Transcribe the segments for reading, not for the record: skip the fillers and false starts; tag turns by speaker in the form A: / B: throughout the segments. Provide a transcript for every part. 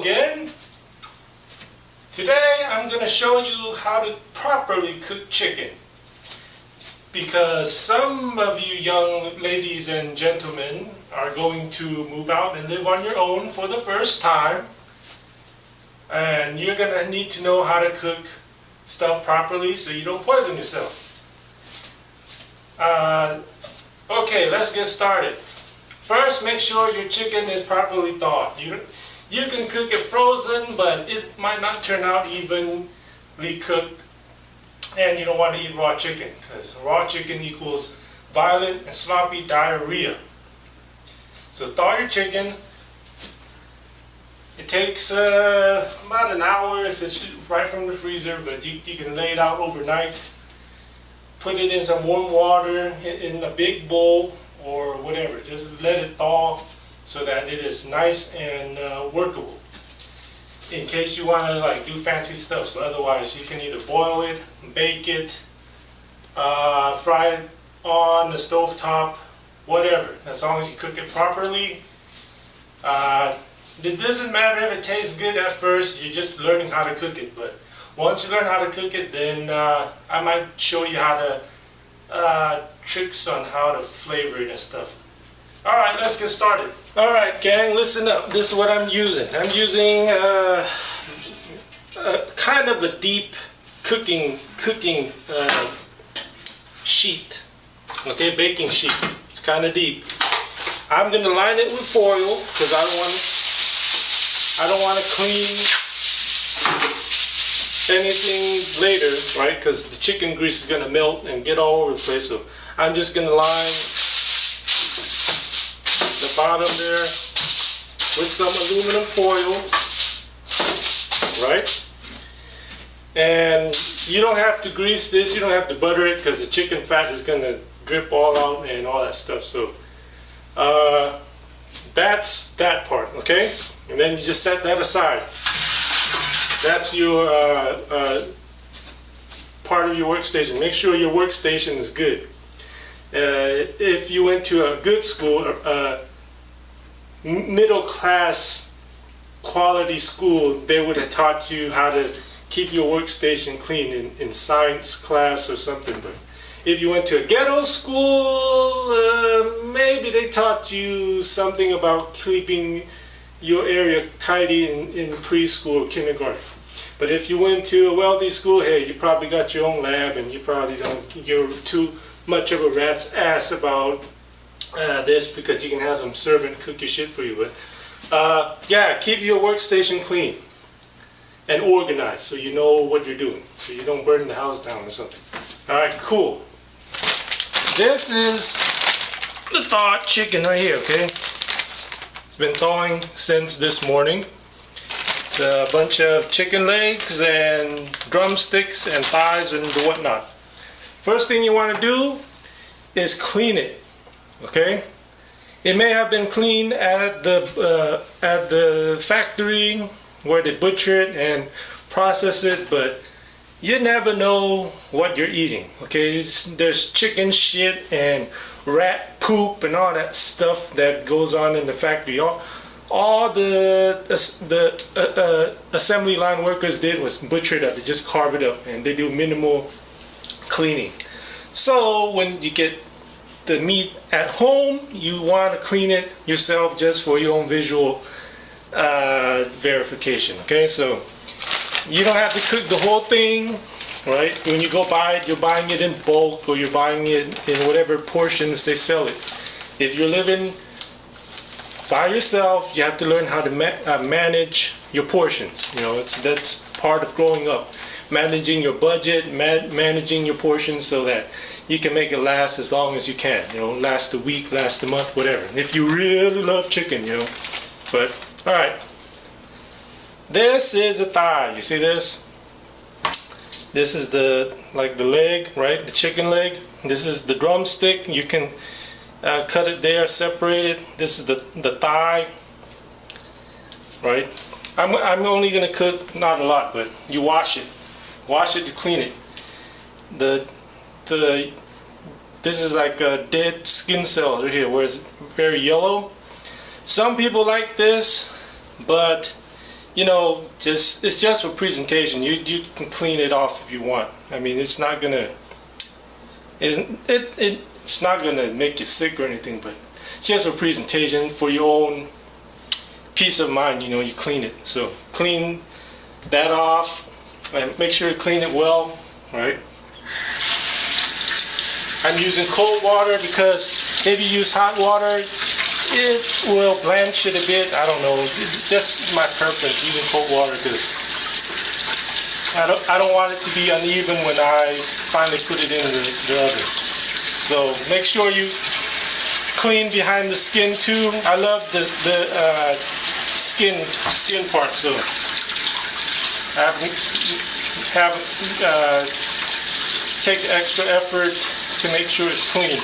A: again. Today I'm going to show you how to properly cook chicken, because some of you young ladies and gentlemen are going to move out and live on your own for the first time, and you're going to need to know how to cook stuff properly so you don't poison yourself. Okay, let's get started. First, make sure your chicken is properly thawed. You can cook it frozen, but it might not turn out evenly cooked, and you don't want to eat raw chicken, because raw chicken equals violent and sloppy diarrhea. So thaw your chicken. It takes about an hour if it's right from the freezer, but you can lay it out overnight. Put it in some warm water in a big bowl or whatever. Just let it thaw so that it is nice and workable. In case you want to do fancy stuff, but otherwise you can either boil it, bake it, fry it on the stove top, whatever. As long as you cook it properly. It doesn't matter if it tastes good at first. You're just learning how to cook it. But once you learn how to cook it, then I might show you how to tricks on how to flavor it and stuff. Alright, let's get started. Alright gang, listen up. This is what I'm using. I'm using kind of a deep cooking sheet. Okay, baking sheet. It's kind of deep. I'm going to line it with foil because I don't want to clean anything later, right? Because the chicken grease is going to melt and get all over the place. So I'm just going to line the bottom there with some aluminum foil, right? And you don't have to grease this, you don't have to butter it, because the chicken fat is going to drip all out and all that stuff. So that's that part, okay? And then you just set that aside. That's your part of your workstation. Make sure your workstation is good. If you went to a good school, middle class quality school, they would have taught you how to keep your workstation clean in science class or something. But if you went to a ghetto school, maybe they taught you something about keeping your area tidy in preschool or kindergarten. But if you went to a wealthy school, hey, you probably got your own lab, and you probably don't give too much of a rat's ass about this, because you can have some servant cook your shit for you. But yeah, keep your workstation clean and organized so you know what you're doing, so you don't burn the house down or something. Alright, cool. This is the thawed chicken right here, okay? It's been thawing since this morning. It's a bunch of chicken legs and drumsticks and thighs and the whatnot. First thing you want to do is clean it, okay? It may have been cleaned at the factory where they butcher it and process it, but you never know what you're eating, okay? There's chicken shit and rat poop and all that stuff that goes on in the factory. All the assembly line workers did was butcher it up. They just carve it up, and they do minimal cleaning. So when you get the meat at home, you want to clean it yourself just for your own visual verification, okay? So you don't have to cook the whole thing, right? When you go buy it, you're buying it in bulk, or you're buying it in whatever portions they sell it. If you're living by yourself, you have to learn how to manage your portions. You know, that's part of growing up. Managing your budget, managing your portions so that you can make it last as long as you can. You know, last a week, last a month, whatever. If you really love chicken, you know. But, alright. This is a thigh. You see this? This is the leg, right? The chicken leg. This is the drumstick. You can cut it there, separate it. This is the thigh, right? I'm only gonna cook, not a lot, but you wash it. Wash it to clean it. This is like a dead skin cell right here, where it's very yellow. Some people like this, but you know, it's just for presentation. You can clean it off if you want. I mean, it's not gonna it's not gonna make you sick or anything, but just for presentation, for your own peace of mind. You know, you clean it. So clean that off and make sure to clean it well. Right. I'm using cold water because if you use hot water, it will blanch it a bit. I don't know. It's just my preference using cold water because I don't want it to be uneven when I finally put it in the oven. So make sure you clean behind the skin too. I love the skin part. So take extra effort to make sure it's clean.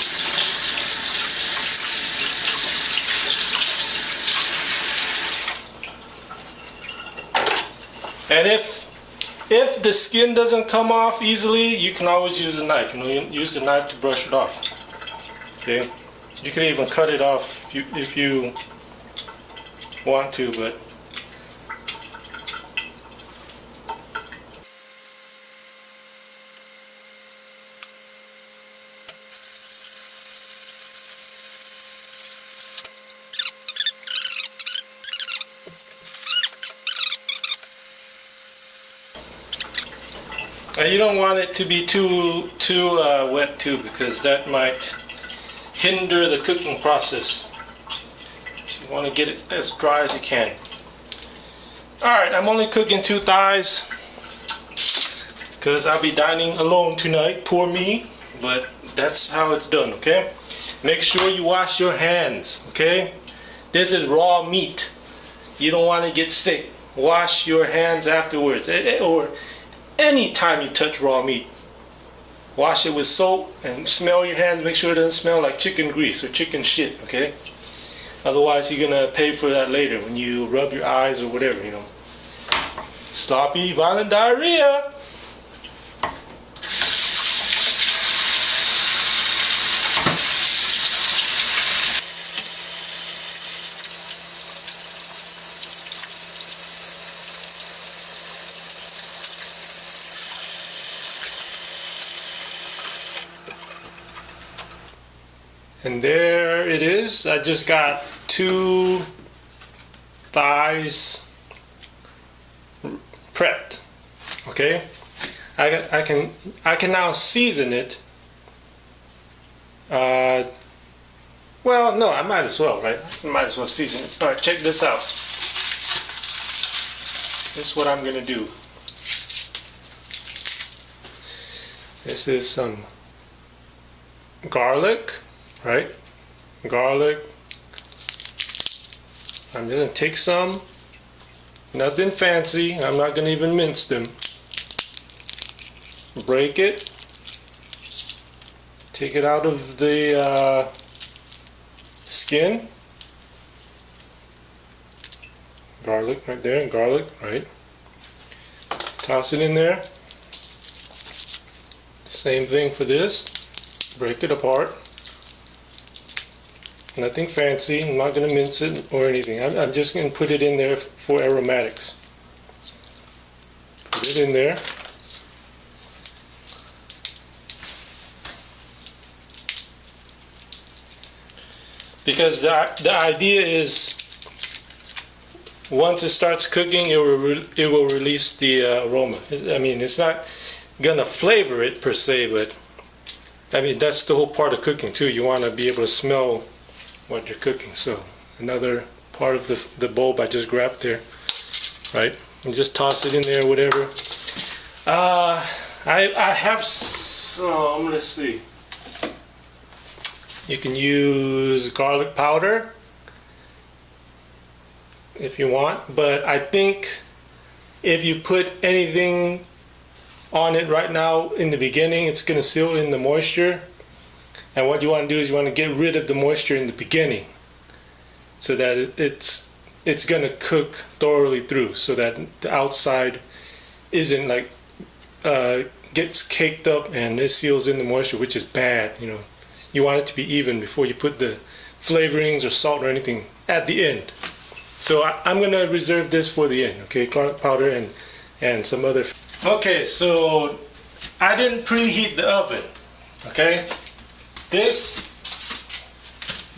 A: And if the skin doesn't come off easily, you can always use a knife. You know, you use the knife to brush it off. See, you can even cut it off if you want to, but. And you don't want it to be too wet too, because that might hinder the cooking process. So you want to get it as dry as you can. Alright, I'm only cooking 2 thighs because I'll be dining alone tonight. Poor me, but that's how it's done, okay? Make sure you wash your hands, okay? This is raw meat. You don't want to get sick. Wash your hands afterwards, or anytime you touch raw meat. Wash it with soap and smell your hands. Make sure it doesn't smell like chicken grease or chicken shit, okay? Otherwise, you're gonna pay for that later when you rub your eyes or whatever, you know. Sloppy, violent diarrhea. And there it is. I just got 2 thighs prepped. Okay, I can now season it. Well, no, I might as well, right? I might as well season it. All right, check this out. This is what I'm gonna do. This is some garlic. Right? Garlic. I'm going to take some. Nothing fancy. I'm not going to even mince them. Break it. Take it out of the skin. Garlic right there. Garlic, right? Toss it in there. Same thing for this. Break it apart. Nothing fancy. I'm not going to mince it or anything. I'm just going to put it in there for aromatics. Put it in there. Because the idea is once it starts cooking, it will release the aroma. I mean, it's not going to flavor it per se, but I mean, that's the whole part of cooking too. You want to be able to smell what you're cooking. So another part of the bulb I just grabbed there, right? And just toss it in there, whatever. I have some, let's see. You can use garlic powder if you want, but I think if you put anything on it right now in the beginning, it's going to seal in the moisture. And what you want to do is you want to get rid of the moisture in the beginning so that it's going to cook thoroughly through, so that the outside isn't like gets caked up and it seals in the moisture, which is bad. You know, you want it to be even before you put the flavorings or salt or anything at the end. So I'm gonna reserve this for the end, okay? Garlic powder and some other. Okay, so I didn't preheat the oven, okay? This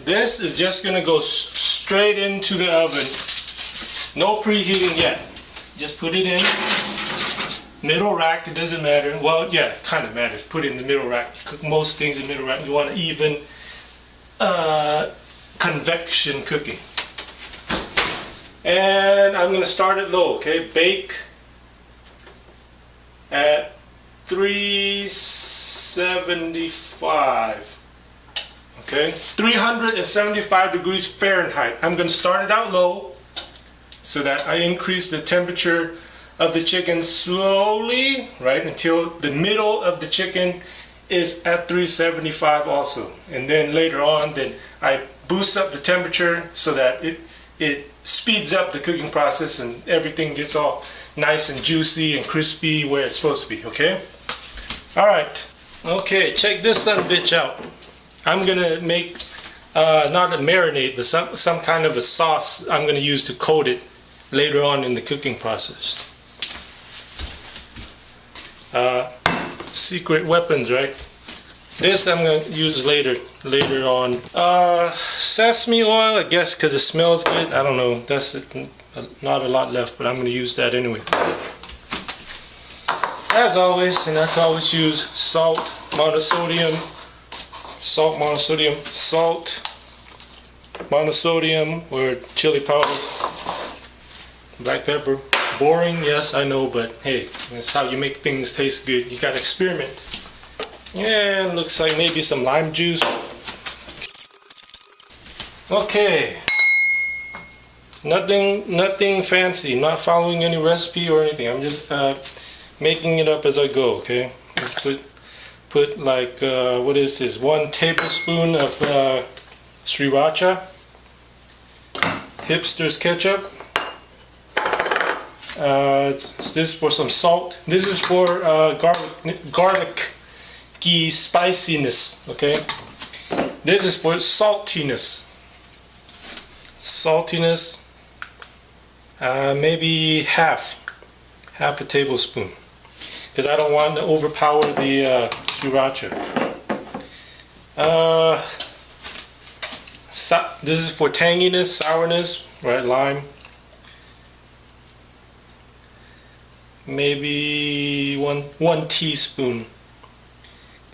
A: is just gonna go straight into the oven. No preheating yet. Just put it in. Middle rack, it doesn't matter. Well, yeah, it kind of matters. Put it in the middle rack. You cook most things in middle rack. You want even convection cooking. And I'm going to start it low, okay? Bake at 375. Okay? 375 degrees Fahrenheit. I'm going to start it out low so that I increase the temperature of the chicken slowly, right, until the middle of the chicken is at 375 also. And then later on, then I boost up the temperature so that it speeds up the cooking process and everything gets all nice and juicy and crispy where it's supposed to be, okay? All right, okay, check this son of a bitch out. I'm gonna make, not a marinade, but some kind of a sauce I'm gonna use to coat it later on in the cooking process. Secret weapons, right? This I'm going to use later on. Sesame oil, I guess because it smells good. I don't know. That's not a lot left, but I'm going to use that anyway. As always, and I can always use salt, monosodium, or chili powder, black pepper. Boring, yes, I know, but hey, that's how you make things taste good. You gotta experiment. Yeah, looks like maybe some lime juice. Okay. Nothing fancy. Not following any recipe or anything. I'm just making it up as I go. Okay. Let's put like what is this? 1 tablespoon of sriracha, hipster's ketchup. This for some salt. This is for garlicky spiciness. Okay. This is for saltiness. Maybe half a tablespoon, because I don't want to overpower the sriracha. This is for tanginess, sourness, right? Lime. Maybe one teaspoon.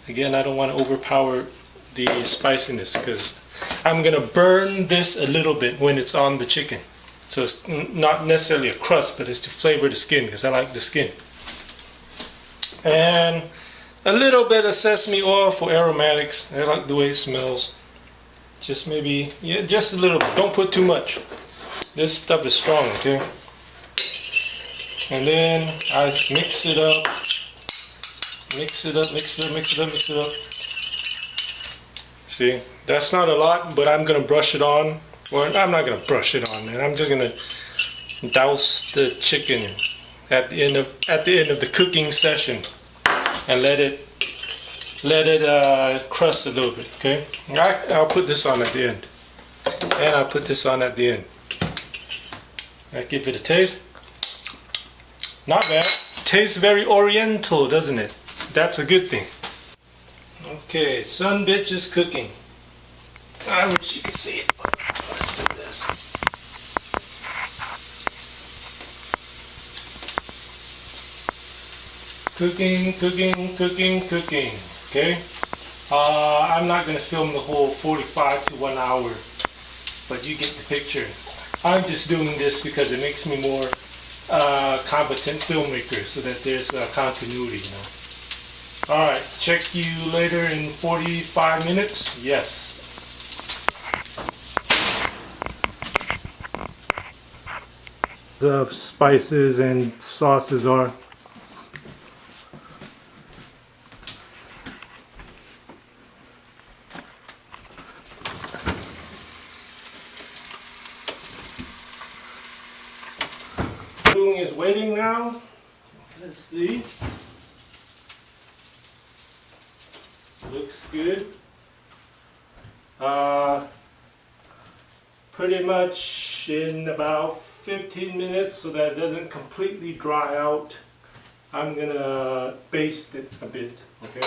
A: Again, I don't want to overpower the spiciness because I'm gonna burn this a little bit when it's on the chicken. So it's not necessarily a crust, but it's to flavor the skin because I like the skin. And a little bit of sesame oil for aromatics. I like the way it smells. Just maybe, yeah, just a little bit. Don't put too much. This stuff is strong, okay? And then I mix it up. See, that's not a lot, but I'm gonna brush it on. Well, I'm not gonna brush it on, man. I'm just gonna douse the chicken at the end of the cooking session and let it crust a little bit. Okay, I'll put this on at the end, and I'll put this on at the end. I give it a taste. Not bad. Tastes very oriental, doesn't it? That's a good thing. Okay, son bitch is cooking. I wish you could see it. Let's do this. Cooking. Okay. I'm not gonna film the whole 45 to 1 hour, but you get the picture. I'm just doing this because it makes me more competent filmmaker, so that there's continuity, you know. All right, check you later in 45 minutes. Yes. Of spices and sauces are. Is waiting now. Let's see. Looks good. pretty much in about 15 minutes so that it doesn't completely dry out. I'm gonna baste it a bit, okay?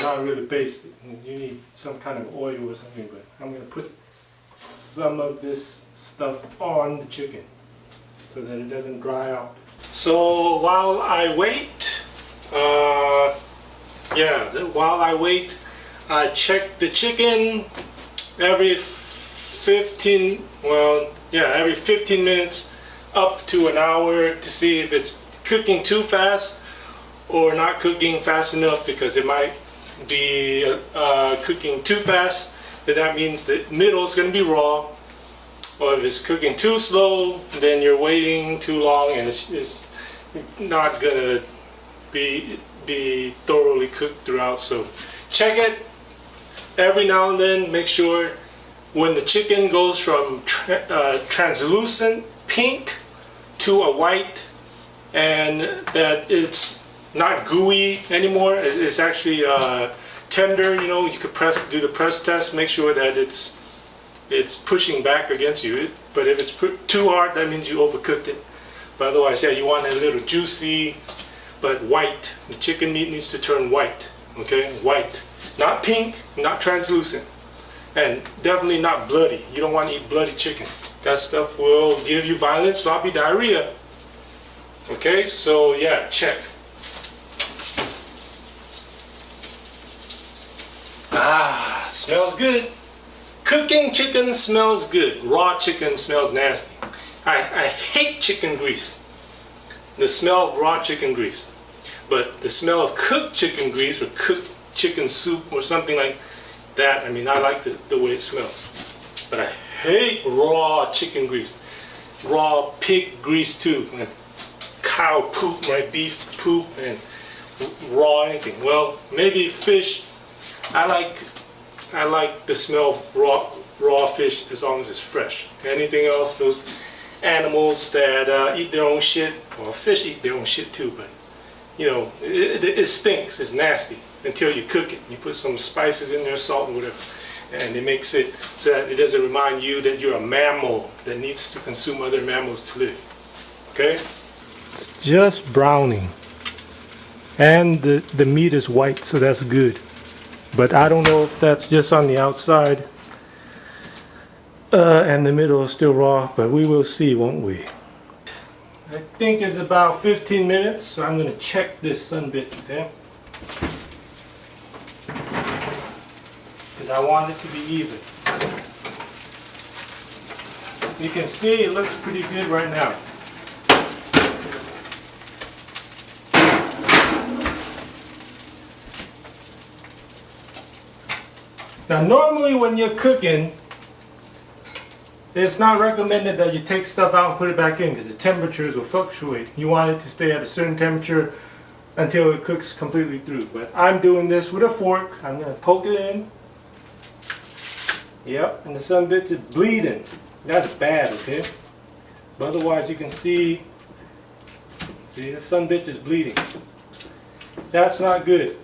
A: Not really baste it. You need some kind of oil or something, but I'm gonna put some of this stuff on the chicken so that it doesn't dry out. So while I wait, I check the chicken every 15 minutes up to an hour to see if it's cooking too fast or not cooking fast enough, because it might be cooking too fast, then that means the middle is going to be raw. Or if it's cooking too slow, then you're waiting too long and it's not going to be thoroughly cooked throughout. So check it every now and then. Make sure when the chicken goes from translucent pink to a white, and that it's not gooey anymore, it's actually tender. You know, you could do the press test, make sure that it's pushing back against you. But if it's too hard, that means you overcooked it. But otherwise, yeah, you want it a little juicy, but white. The chicken meat needs to turn white, okay? White, not pink, not translucent, and definitely not bloody. You don't want to eat bloody chicken. That stuff will give you violent, sloppy diarrhea. Okay, so yeah, check. Ah, smells good. Cooking chicken smells good. Raw chicken smells nasty. I hate chicken grease. The smell of raw chicken grease. But the smell of cooked chicken grease or cooked chicken soup or something like that, I mean, I like the way it smells. But I hate raw chicken grease. Raw pig grease too. And cow poop, right? Beef poop, and raw anything. Well, maybe fish. I like the smell of raw fish as long as it's fresh. Anything else, those animals that eat their own shit, well, fish eat their own shit too, but you know, it stinks, it's nasty until you cook it. You put some spices in there, salt and whatever, and it makes it so that it doesn't remind you that you're a mammal that needs to consume other mammals to live. Okay? It's just browning, and the meat is white, so that's good. But I don't know if that's just on the outside and the middle is still raw, but we will see, won't we? I think it's about 15 minutes, so I'm going to check this sunbit, okay? Because I want it to be even. You can see it looks pretty good right now. Now normally when you're cooking, it's not recommended that you take stuff out and put it back in because the temperatures will fluctuate. You want it to stay at a certain temperature until it cooks completely through. But I'm doing this with a fork. I'm going to poke it in. Yep, and the sunbit is bleeding. That's bad, okay? But otherwise you can see the sunbit is bleeding. That's not good.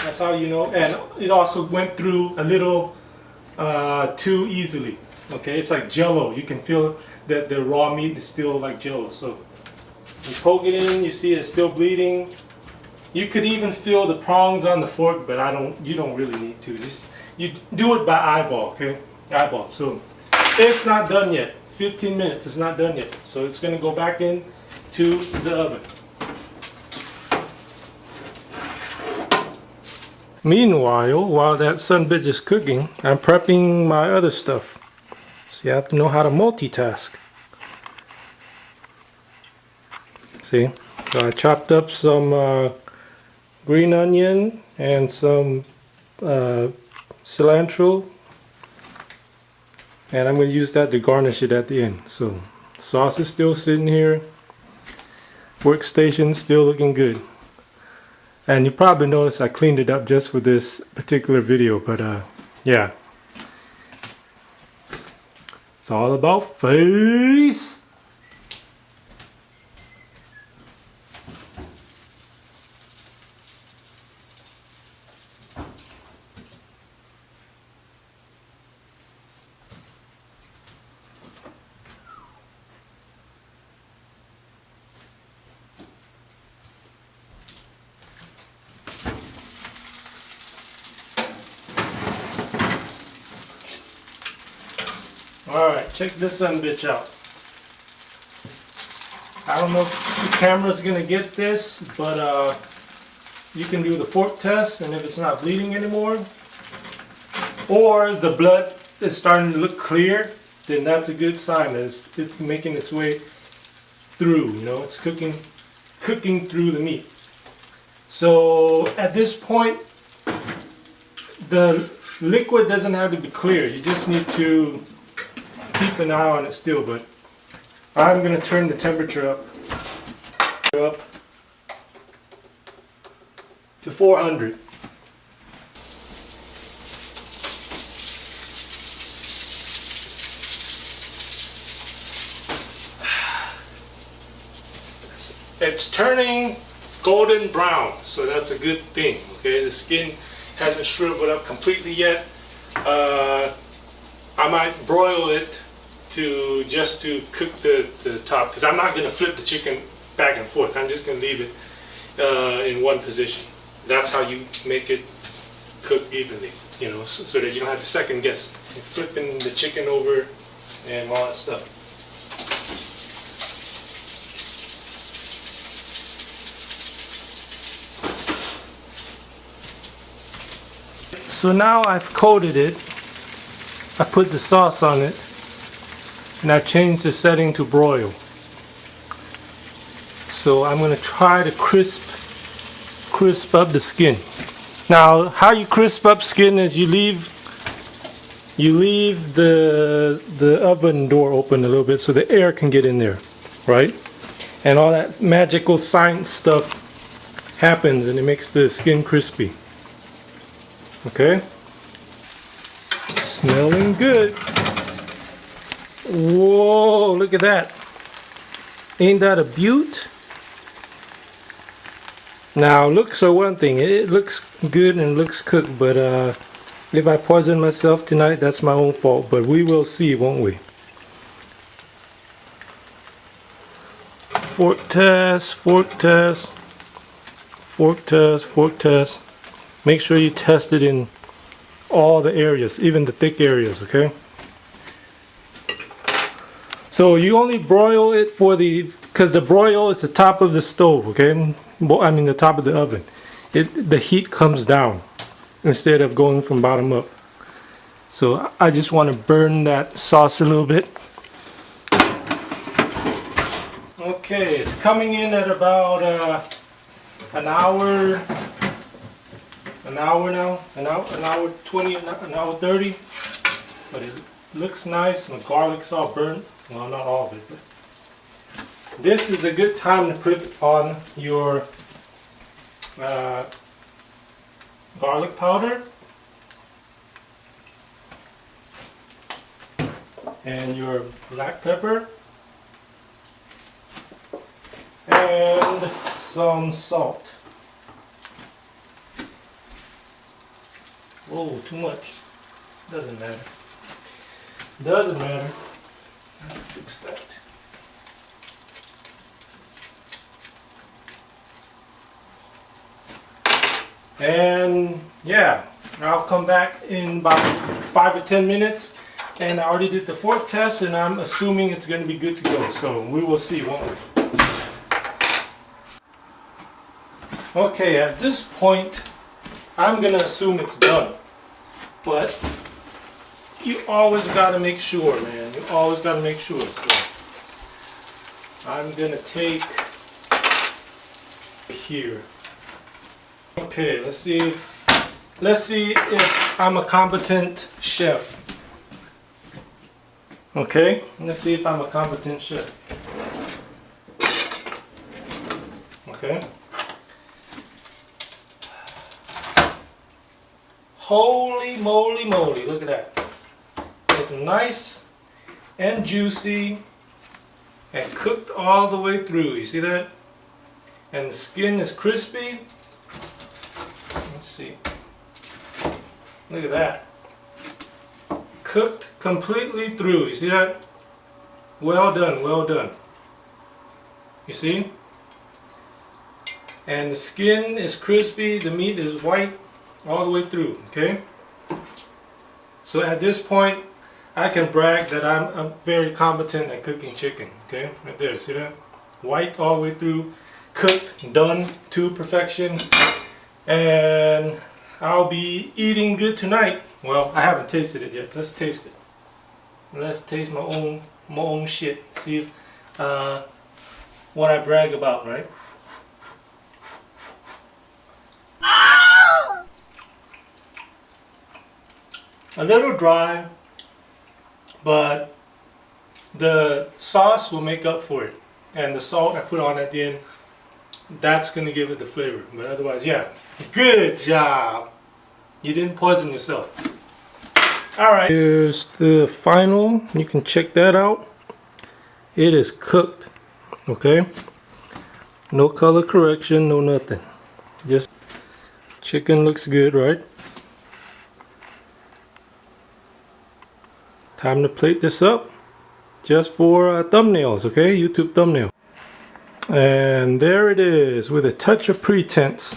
A: That's how you know. And it also went through a little too easily. Okay, it's like jello. You can feel that the raw meat is still like jello. So you poke it in, you see it's still bleeding. You could even feel the prongs on the fork, but you don't really need to. You do it by eyeball, okay? Eyeball. So it's not done yet. 15 minutes, it's not done yet. So it's gonna go back in to the oven. Meanwhile, while that sunbit is cooking, I'm prepping my other stuff. So you have to know how to multitask. See? So I chopped up some green onion and some cilantro. And I'm going to use that to garnish it at the end. So sauce is still sitting here. Workstation still looking good. And you probably noticed I cleaned it up just for this particular video, but yeah. It's all about face. Alright, check this son bitch out. I don't know if the camera's gonna get this, but you can do the fork test, and if it's not bleeding anymore, or the blood is starting to look clear, then that's a good sign that it's making its way through, you know, it's cooking through the meat. So at this point, the liquid doesn't have to be clear. You just need to keep an eye on it still, but I'm going to turn the temperature up to 400. It's turning golden brown, so that's a good thing. Okay, the skin hasn't shriveled up completely yet. I might broil it just to cook the top, because I'm not going to flip the chicken back and forth. I'm just going to leave it in one position. That's how you make it cook evenly, you know, so that you don't have to second guess flipping the chicken over and all that stuff. So now I've coated it, I put the sauce on it, and I've changed the setting to broil. So I'm going to try to crisp up the skin. Now how you crisp up skin is you leave the oven door open a little bit so the air can get in there, right? And all that magical science stuff happens and it makes the skin crispy. Okay, smelling good. Whoa, look at that. Ain't that a beaut? Now looks are one thing, it looks good and looks cooked, but if I poison myself tonight, that's my own fault, but we will see, won't we? Fork test, fork test, fork test, fork test. Make sure you test it in all the areas, even the thick areas, okay? So you only broil it because the broil is the top of the stove, okay? I mean the top of the oven. The heat comes down instead of going from bottom up. So I just want to burn that sauce a little bit. Okay, it's coming in at about an hour now, an hour 20, an hour 30, but it looks nice and the garlic's all burnt. Well, not all of it, but this is a good time to put on your garlic powder and your black pepper and some salt. Whoa, too much. Doesn't matter. Doesn't matter. I'll fix that. And yeah, I'll come back in about 5 or 10 minutes. And I already did the fork test, and I'm assuming it's going to be good to go. So we will see, won't we? Okay, at this point, I'm going to assume it's done. But you always got to make sure, man. You always got to make sure. So I'm going to take here. Okay, let's see if I'm a competent chef. Okay, let's see if I'm a competent chef. Okay. Holy moly moly, look at that. It's nice and juicy and cooked all the way through. You see that? And the skin is crispy. Let's see. Look at that. Cooked completely through. You see that? Well done, well done. You see? And the skin is crispy, the meat is white all the way through, okay? So at this point, I can brag that I'm very competent at cooking chicken. Okay, right there, see that? White all the way through, cooked, done to perfection, and I'll be eating good tonight. Well, I haven't tasted it yet. Let's taste it. Let's taste my own shit. See if what I brag about, right? A little dry, but the sauce will make up for it, and the salt I put on at the end, that's gonna give it the flavor. But otherwise, yeah, good job. You didn't poison yourself. All right, here's the final. You can check that out. It is cooked. Okay, no color correction, no nothing. Just chicken looks good, right? Time to plate this up just for thumbnails, okay? YouTube thumbnail. And there it is with a touch of pretense.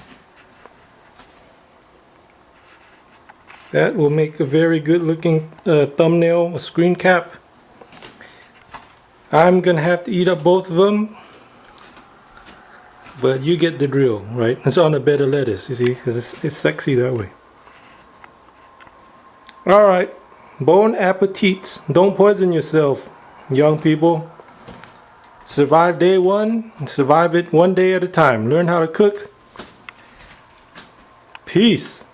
A: That will make a very good looking thumbnail, a screen cap. I'm gonna have to eat up both of them, but you get the drill, right? It's on a bed of lettuce, you see, because it's sexy that way. All right, bon appetit. Don't poison yourself, young people. Survive day one, and survive it one day at a time. Learn how to cook. Peace.